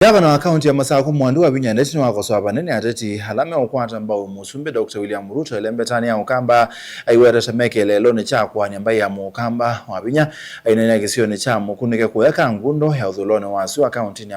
Gavana wa kaunti ya Masako Mwandu wa Binyandeti ni wakosoa banene ateti halame okwata ambao musumbe Dr. William Ruto elembetani ya ukamba aiwera temeke lelo ni chakwa nyamba ya mukamba wa Binya ainene kisio ni chamu kunike kuweka ngundo ya udhulone wasu wa kaunti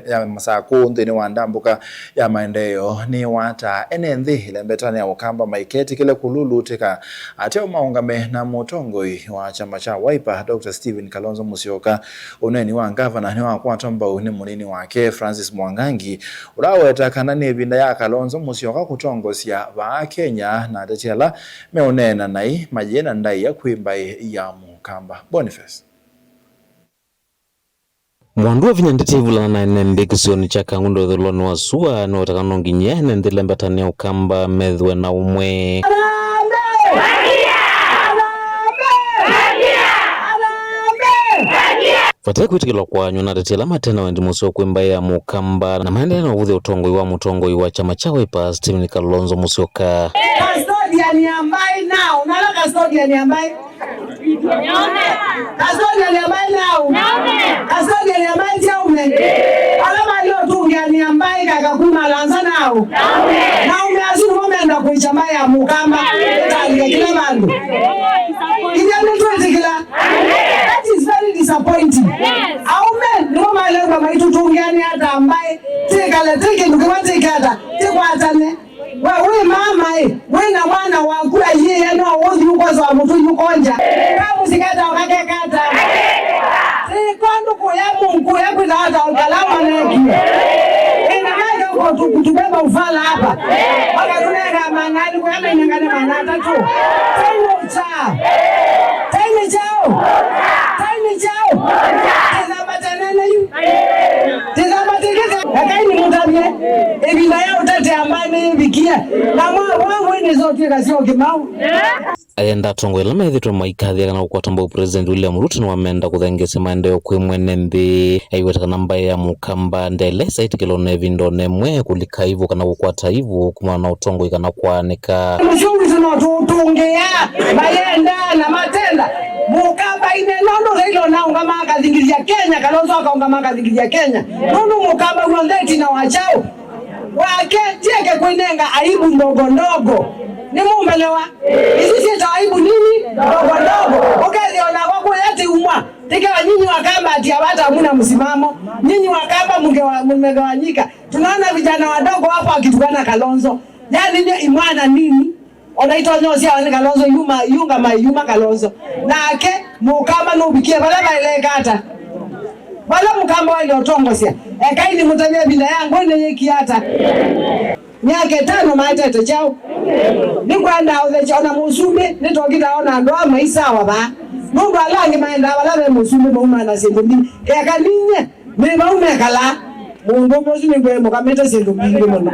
ya Masako ndeni wa ndambuka ya maendeleo ni wata enenthi elembetani ya ukamba maiketi kile kululu tika ateo maungame na mutongoi wa chama cha Wiper Dr. Stephen Kalonzo Musyoka uneni wa gavana ni wakwata ambao ni munini wake Francis Mwangangi uraweta kanani ebinda ya Kalonzo Musyoka kutongosia ba Kenya na tetela meonena nai majena ndai ya kuimba ya mukamba. Boniface Mwandu wa Binyandeti vulana na nende kisioni cha kangundo dhuloni wa suwa na watakanonginye nende lembatani ya ukamba medhwe na umwe Fataka kuitikilwa kwa nyuna tetela matena wendi Musyoka kuimba ya mukamba na maendeleo na uvuthi utongoi wa mutongoi wa chama cha Wiper Stephen Kalonzo Musyoka. Custodian ambaye nao nala custodian ambaye custodian ambaye nao custodian ambaye chaume alama leo tungiani ambaye kakakuma lanza nao naume asini momenda kuichamba ya mukamba tangia kila bandu kijana tuwetikila. That is very disappointing. Aume no male kama itu tungiani hata ambaye tikale tiki ndukiwati kata tikwatane wewe mama wewe na mwana wangu yeye no wozi uko za mtu yukonja kama usikata wakakata sikondu kuya Mungu yako na hata ukalama neki ina maana uko kutubeba ufala hapa wakatunega manani kwa yame nyangane manata tu tena chao tazama tena yu tazama tena akaini mutabye ebinda ya utate ambaye bikia na mwangu ni zote kasio kimau ayenda tongoela methitwe maikathia kana ukwatamba president William Ruto wamenda kuthengesa maendeleo kwi mwene nthi aiweta namba ya mukamba ndele saiti kilone vindo nemwe kulika hivyo kana gukwata hivyo kuma na utongoi kana kwanika mshungu tunotungea bayenda na matenda mukamba ine nondo hilo na ungama akazingilia Kenya Kalonzo akaungama akazingilia Kenya nondo mukamba uondeti na wachao wake tieke kwenenga aibu ndogo ndogo ni mumbelewa hizi si aibu nini ndogo ndogo ukaziona kwa kuyati umwa tikawa nyinyi wakamba ati hata hamna msimamo nyinyi wakamba mngegawanyika tunaona vijana wadogo hapo akitukana Kalonzo yani ni imwana nini onaitwa nyosia wale Kalonzo yuma Kalonzo nake mukamba no bikie bala baile kata bala mukamba wale otongosia ekaini mutabia bila yangu nyenye kiata nyake tano maitete chao ni kwenda uzeona musumbe nitokita ona ndo amaisawa ba mungu alange maenda wala musumbe muuma na sindu mbili eka ninye ni baume kala mungu mozi ni gwe mukameta sindu mbili muno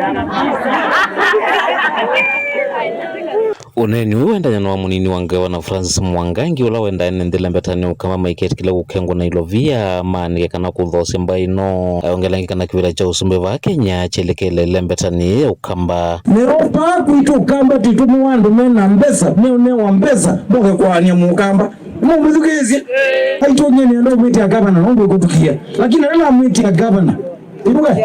uneni uenda nyana wa munini wa gavana Francis Mwangangi ula wenda nendela mbetani kama maiketi kile gukengo na ilovia manike kana kuthose mbaino ongelangi kana kivira cha usumbe wa Kenya chelekele lembetani ukamba neropa kuito ukamba titumu wandu mena mbesa ne wa mbesa boke kwa anya mukamba mumuzugezi haitonyeni ndo mwiti ya gavana ngwe kutukia lakini nana mwiti ya gavana ibuka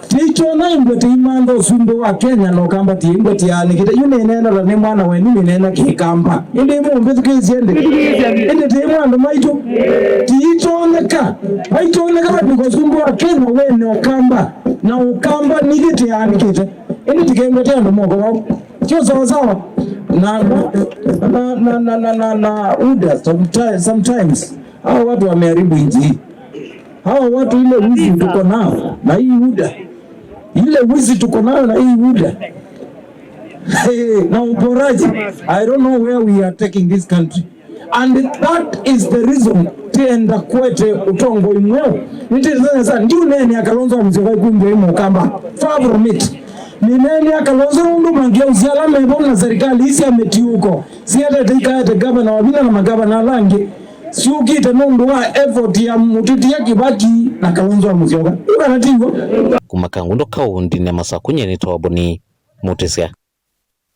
ticho na imbote imando usumbe wa Kenya no kamba ti imbote yani kita yune nena la ne mwana we nini nena kikamba inde mumuzugezi ende te mwana maito ticho neka bado usumbe wa Kenya we no kamba na ukamba nigiti yani kita ende tikembote ndo moko wao sio sawa na uda sometimes hao watu wameharibu nchi. Hao watu ile wizi tuko nao na hii uda. Ile wizi tuko nao na hii uda. Na uporaji. I don't know where we are taking this country. And that is the reason tienda kwete utongo imweo. Nitizana sana ndio nene Kalonzo Musyoka kumbe mukamba. Far from it. Ni nene Kalonzo ndo mangeuzia la mebo na serikali isi ametiuko. Si hata tika gavana wa Bina na magavana langi. Siukite mundu wa effort ya mutiti ya Kibaki na Kalonzo Musyoka. Ukanatigo kumakangundo kaundi ne Masako nyeni toboni mutesya